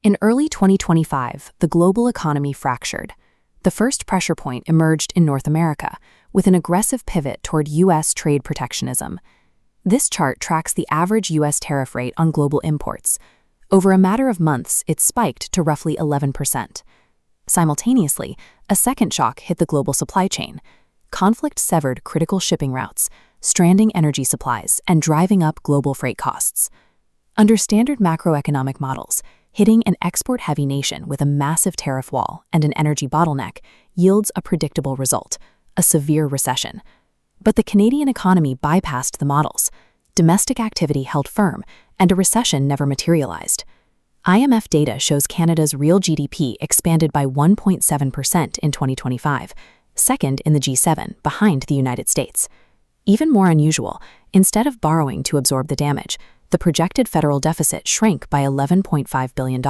In early 2025, the global economy fractured. The first pressure point emerged in North America, with an aggressive pivot toward U.S. trade protectionism. This chart tracks the average U.S. tariff rate on global imports. Over a matter of months, it spiked to roughly 11%. Simultaneously, a second shock hit the global supply chain. Conflict severed critical shipping routes, stranding energy supplies, and driving up global freight costs. Under standard macroeconomic models, hitting an export-heavy nation with a massive tariff wall and an energy bottleneck yields a predictable result, a severe recession. But the Canadian economy bypassed the models. Domestic activity held firm, and a recession never materialized. IMF data shows Canada's real GDP expanded by 1.7% in 2025, second in the G7, behind the United States. Even more unusual, instead of borrowing to absorb the damage, the projected federal deficit shrank by $11.5 billion.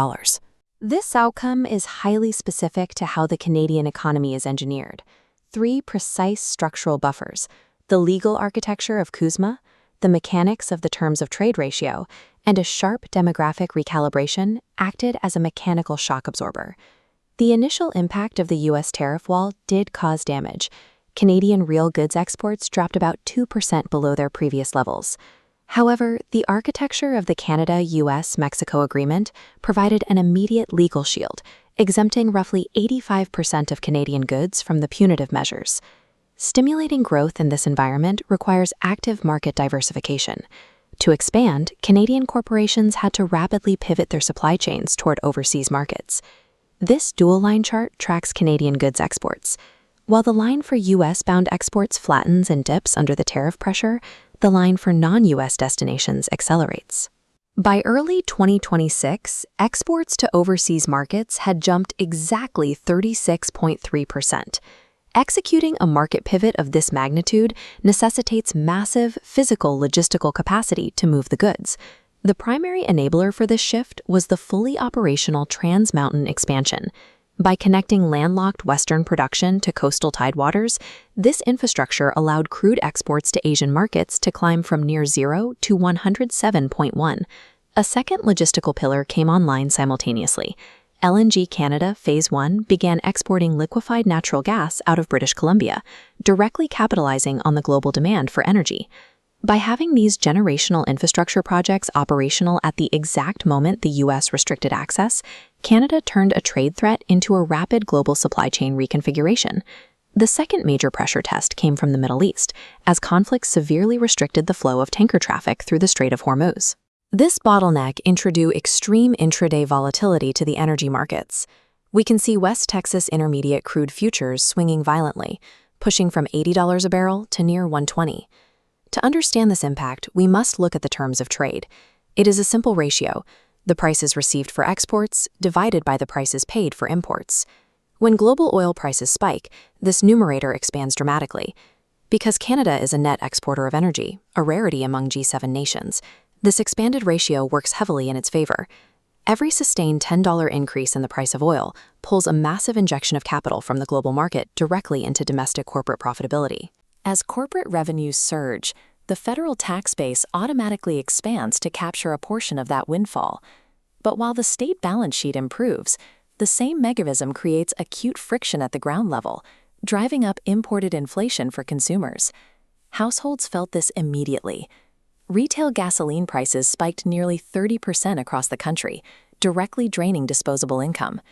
This outcome is highly specific to how the Canadian economy is engineered. 3 precise structural buffers: the legal architecture of CUSMA, the mechanics of the terms of trade ratio, and a sharp demographic recalibration acted as a mechanical shock absorber. The initial impact of the U.S. tariff wall did cause damage. Canadian real goods exports dropped about 2% below their previous levels. However, the architecture of the Canada-US-Mexico agreement provided an immediate legal shield, exempting roughly 85% of Canadian goods from the punitive measures. Stimulating growth in this environment requires active market diversification. To expand, Canadian corporations had to rapidly pivot their supply chains toward overseas markets. This dual-line chart tracks Canadian goods exports. While the line for U.S.-bound exports flattens and dips under the tariff pressure, the line for non-U.S. destinations accelerates. By early 2026, exports to overseas markets had jumped exactly 36.3%. Executing a market pivot of this magnitude necessitates massive physical logistical capacity to move the goods. The primary enabler for this shift was the fully operational Trans-Mountain expansion. By connecting landlocked Western production to coastal tidewaters, this infrastructure allowed crude exports to Asian markets to climb from near zero to 107.1. A second logistical pillar came online simultaneously. LNG Canada Phase 1 began exporting liquefied natural gas out of British Columbia, directly capitalizing on the global demand for energy. By having these generational infrastructure projects operational at the exact moment the U.S. restricted access, Canada turned a trade threat into a rapid global supply chain reconfiguration. The second major pressure test came from the Middle East, as conflict severely restricted the flow of tanker traffic through the Strait of Hormuz. This bottleneck introduced extreme intraday volatility to the energy markets. We can see West Texas Intermediate crude futures swinging violently, pushing from $80 a barrel to near $120. To understand this impact, we must look at the terms of trade. It is a simple ratio: the prices received for exports divided by the prices paid for imports. When global oil prices spike, this numerator expands dramatically. Because Canada is a net exporter of energy, a rarity among G7 nations, this expanded ratio works heavily in its favor. Every sustained $10 increase in the price of oil pulls a massive injection of capital from the global market directly into domestic corporate profitability. As corporate revenues surge, the federal tax base automatically expands to capture a portion of that windfall. But while the state balance sheet improves, the same mechanism creates acute friction at the ground level, driving up imported inflation for consumers. Households felt this immediately. Retail gasoline prices spiked nearly 30% across the country, directly draining disposable income.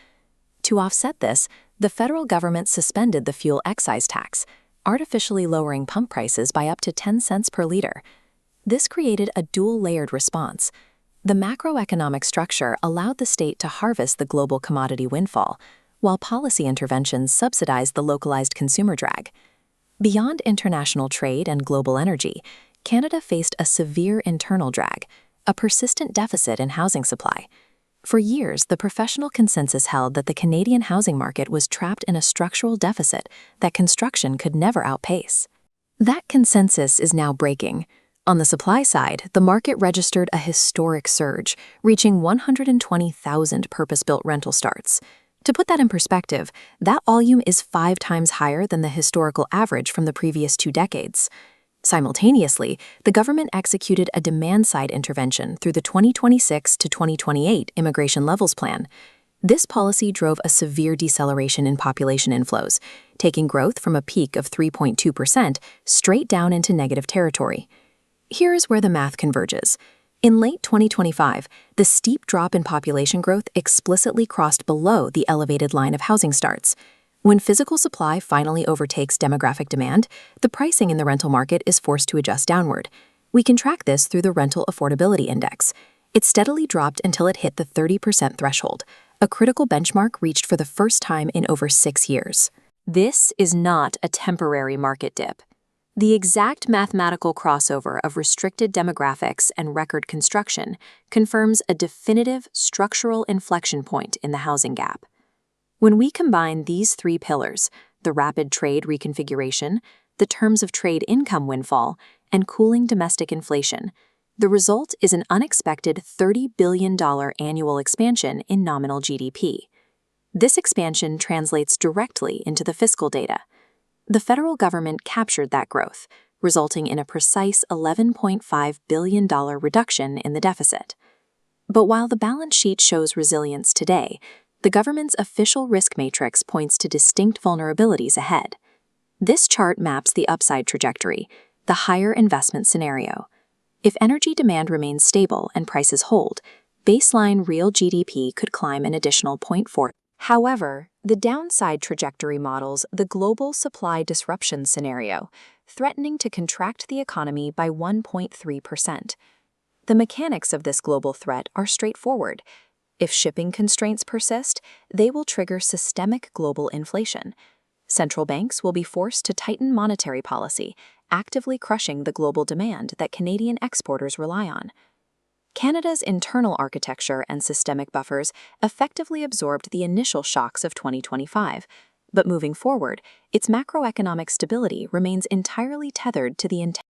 To offset this, the federal government suspended the fuel excise tax, artificially lowering pump prices by up to 10 cents per liter. This created a dual-layered response. The macroeconomic structure allowed the state to harvest the global commodity windfall, while policy interventions subsidized the localized consumer drag. Beyond international trade and global energy, Canada faced a severe internal drag, a persistent deficit in housing supply. For years, the professional consensus held that the Canadian housing market was trapped in a structural deficit that construction could never outpace. That consensus is now breaking. On the supply side, the market registered a historic surge, reaching 120,000 purpose-built rental starts. To put that in perspective, that volume is 5 times higher than the historical average from the previous 2 decades. Simultaneously, the government executed a demand-side intervention through the 2026 to 2028 Immigration Levels Plan. This policy drove a severe deceleration in population inflows, taking growth from a peak of 3.2% straight down into negative territory. Here is where the math converges. In late 2025, the steep drop in population growth explicitly crossed below the elevated line of housing starts. When physical supply finally overtakes demographic demand, the pricing in the rental market is forced to adjust downward. We can track this through the Rental Affordability Index. It steadily dropped until it hit the 30% threshold, a critical benchmark reached for the first time in over 6 years. This is not a temporary market dip. The exact mathematical crossover of restricted demographics and record construction confirms a definitive structural inflection point in the housing gap. When we combine these three pillars, the rapid trade reconfiguration, the terms of trade income windfall, and cooling domestic inflation, the result is an unexpected $30 billion annual expansion in nominal GDP. This expansion translates directly into the fiscal data. The federal government captured that growth, resulting in a precise $11.5 billion reduction in the deficit. But while the balance sheet shows resilience today, the government's official risk matrix points to distinct vulnerabilities ahead. This chart maps the upside trajectory, the higher investment scenario. If energy demand remains stable and prices hold, baseline real GDP could climb an additional 0.4. However, the downside trajectory models the global supply disruption scenario, threatening to contract the economy by 1.3%. The mechanics of this global threat are straightforward. If shipping constraints persist, they will trigger systemic global inflation. Central banks will be forced to tighten monetary policy, actively crushing the global demand that Canadian exporters rely on. Canada's internal architecture and systemic buffers effectively absorbed the initial shocks of 2025, but moving forward, its macroeconomic stability remains entirely tethered to the